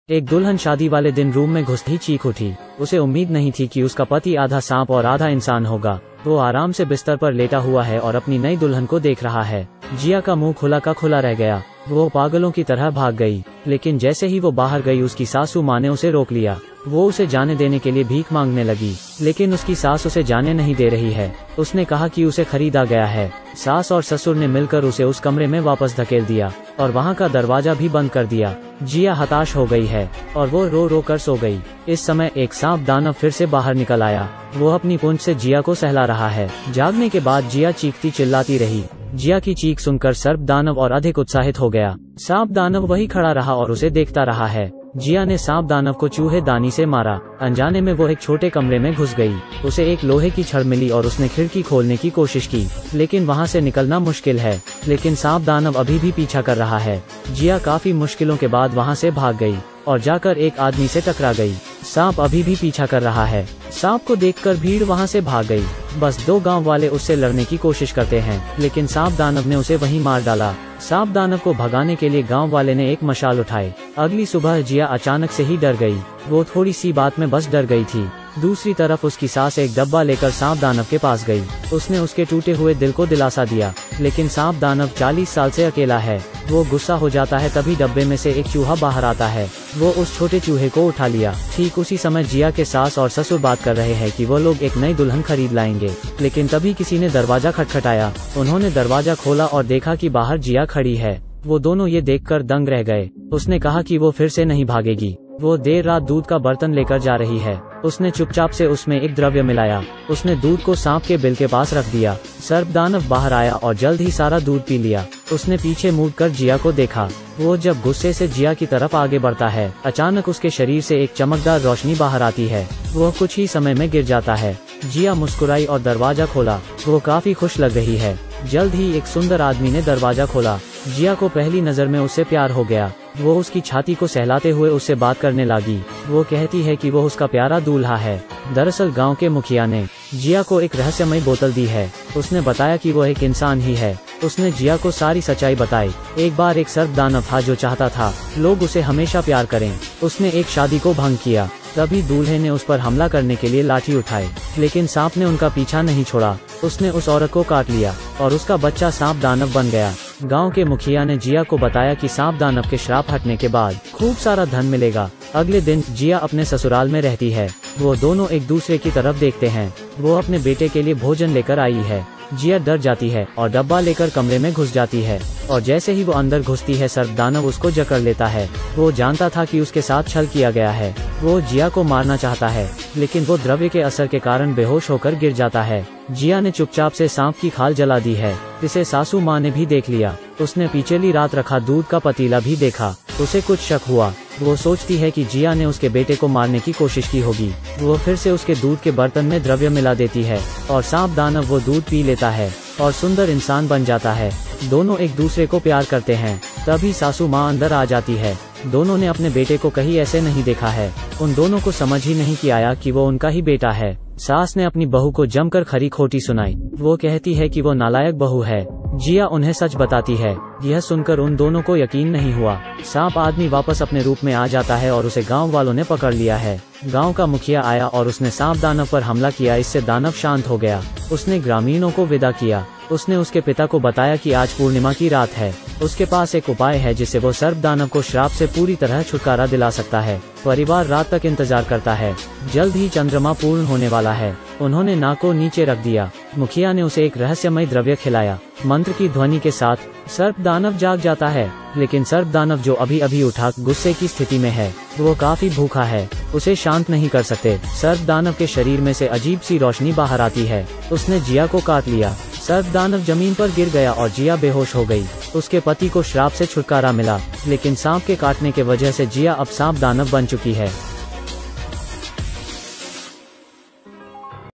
एक दुल्हन शादी वाले दिन रूम में घुसते ही चीख उठी। उसे उम्मीद नहीं थी कि उसका पति आधा सांप और आधा इंसान होगा। वो आराम से बिस्तर पर लेटा हुआ है और अपनी नई दुल्हन को देख रहा है। जिया का मुंह खुला का खुला रह गया। वो पागलों की तरह भाग गई, लेकिन जैसे ही वो बाहर गई उसकी सासू माँ ने उसे रोक लिया। वो उसे जाने देने के लिए भीख मांगने लगी, लेकिन उसकी सास उसे जाने नहीं दे रही है। उसने कहा कि उसे खरीदा गया है। सास और ससुर ने मिलकर उसे उस कमरे में वापस धकेल दिया और वहाँ का दरवाजा भी बंद कर दिया। जिया हताश हो गई है और वो रो रो कर सो गई। इस समय एक सांप दानव फिर से बाहर निकल आया। वो अपनी पूंछ से जिया को सहला रहा है। जागने के बाद जिया चीखती चिल्लाती रही। जिया की चीख सुनकर सर्प दानव और अधिक उत्साहित हो गया। सांप दानव वही खड़ा रहा और उसे देखता रहा है। जिया ने सांप दानव को चूहे दानी से मारा। अनजाने में वो एक छोटे कमरे में घुस गई। उसे एक लोहे की छड़ मिली और उसने खिड़की खोलने की कोशिश की, लेकिन वहाँ से निकलना मुश्किल है। लेकिन सांप दानव अभी भी पीछा कर रहा है। जिया काफी मुश्किलों के बाद वहाँ से भाग गई और जाकर एक आदमी से टकरा गई। सांप अभी भी पीछा कर रहा है। सांप को देखकर भीड़ वहाँ से भाग गई। बस 2 गांव वाले उससे लड़ने की कोशिश करते हैं, लेकिन सांप दानव ने उसे वहीं मार डाला। सांप दानव को भगाने के लिए गांव वाले ने एक मशाल उठाई। अगली सुबह जिया अचानक से ही डर गई। वो थोड़ी सी बात में बस डर गई थी। दूसरी तरफ उसकी सास एक डब्बा लेकर सांप दानव के पास गई। उसने उसके टूटे हुए दिल को दिलासा दिया, लेकिन सांप दानव 40 साल से अकेला है। वो गुस्सा हो जाता है, तभी डब्बे में से एक चूहा बाहर आता है। वो उस छोटे चूहे को उठा लिया। ठीक उसी समय जिया के सास और ससुर बात कर रहे हैं कि वो लोग एक नई दुल्हन खरीद लाएंगे, लेकिन तभी किसी ने दरवाजा खटखटाया। उन्होंने दरवाजा खोला और देखा कि बाहर जिया खड़ी है। वो दोनों ये देखकर दंग रह गए। उसने कहा कि वो फिर से नहीं भागेगी। वो देर रात दूध का बर्तन लेकर जा रही है। उसने चुपचाप से उसमें एक द्रव्य मिलाया। उसने दूध को सांप के बिल के पास रख दिया। सर्प दानव बाहर आया और जल्द ही सारा दूध पी लिया। उसने पीछे मुड़कर जिया को देखा। वो जब गुस्से से जिया की तरफ आगे बढ़ता है, अचानक उसके शरीर से एक चमकदार रोशनी बाहर आती है। वो कुछ ही समय में गिर जाता है। जिया मुस्कुराई और दरवाजा खोला। वो काफी खुश लग रही है। जल्द ही एक सुंदर आदमी ने दरवाजा खोला। जिया को पहली नजर में उससे प्यार हो गया। वो उसकी छाती को सहलाते हुए उससे बात करने लगी। वो कहती है कि वो उसका प्यारा दूल्हा है। दरअसल गांव के मुखिया ने जिया को एक रहस्यमय बोतल दी है। उसने बताया कि वो एक इंसान ही है। उसने जिया को सारी सच्चाई बताई। एक बार एक सर्प दानव था जो चाहता था लोग उसे हमेशा प्यार करें। उसने एक शादी को भंग किया। तभी दूल्हे ने उस पर हमला करने के लिए लाठी उठाई, लेकिन सांप ने उनका पीछा नहीं छोड़ा। उसने उस औरत को काट लिया और उसका बच्चा सांप दानव बन गया। गांव के मुखिया ने जिया को बताया कि सांप दानव के श्राप हटने के बाद खूब सारा धन मिलेगा। अगले दिन जिया अपने ससुराल में रहती है। वो दोनों एक दूसरे की तरफ देखते हैं। वो अपने बेटे के लिए भोजन लेकर आई है। जिया डर जाती है और डब्बा लेकर कमरे में घुस जाती है, और जैसे ही वो अंदर घुसती है सर्प दानव उसको जकड़ लेता है। वो जानता था कि उसके साथ छल किया गया है। वो जिया को मारना चाहता है, लेकिन वो द्रव्य के असर के कारण बेहोश होकर गिर जाता है। जिया ने चुपचाप से सांप की खाल जला दी है। इसे सासू माँ ने भी देख लिया। उसने पिछली रात रखा दूध का पतीला भी देखा। उसे कुछ शक हुआ। वो सोचती है कि जिया ने उसके बेटे को मारने की कोशिश की होगी। वो फिर से उसके दूध के बर्तन में द्रव्य मिला देती है और सांप दानव वो दूध पी लेता है और सुंदर इंसान बन जाता है। दोनों एक दूसरे को प्यार करते हैं। तभी सासू माँ अंदर आ जाती है। दोनों ने अपने बेटे को कहीं ऐसे नहीं देखा है। उन दोनों को समझ ही नहीं कि आया कि वो उनका ही बेटा है। सास ने अपनी बहू को जमकर खरी खोटी सुनाई। वो कहती है कि वो नालायक बहू है। जिया उन्हें सच बताती है। यह सुनकर उन दोनों को यकीन नहीं हुआ। सांप आदमी वापस अपने रूप में आ जाता है और उसे गांव वालों ने पकड़ लिया है। गांव का मुखिया आया और उसने सांप दानव पर हमला किया। इससे दानव शांत हो गया। उसने ग्रामीणों को विदा किया। उसने उसके पिता को बताया कि आज पूर्णिमा की रात है। उसके पास एक उपाय है जिससे वो सर्प दानव को श्राप से पूरी तरह छुटकारा दिला सकता है। परिवार रात तक इंतजार करता है। जल्द ही चंद्रमा पूर्ण होने वाला है। उन्होंने नाक को नीचे रख दिया। मुखिया ने उसे एक रहस्यमय द्रव्य खिलाया। मंत्र की ध्वनि के साथ सर्प दानव जाग जाता है, लेकिन सर्प दानव जो अभी अभी उठा गुस्से की स्थिति में है, वो काफी भूखा है। उसे शांत नहीं कर सकते। सर्प दानव के शरीर में से अजीब सी रोशनी बाहर आती है। उसने जिया को काट लिया। सर्प दानव जमीन पर गिर गया और जिया बेहोश हो गई। उसके पति को श्राप से छुटकारा मिला, लेकिन सांप के काटने के वजह से जिया अब सांप दानव बन चुकी है।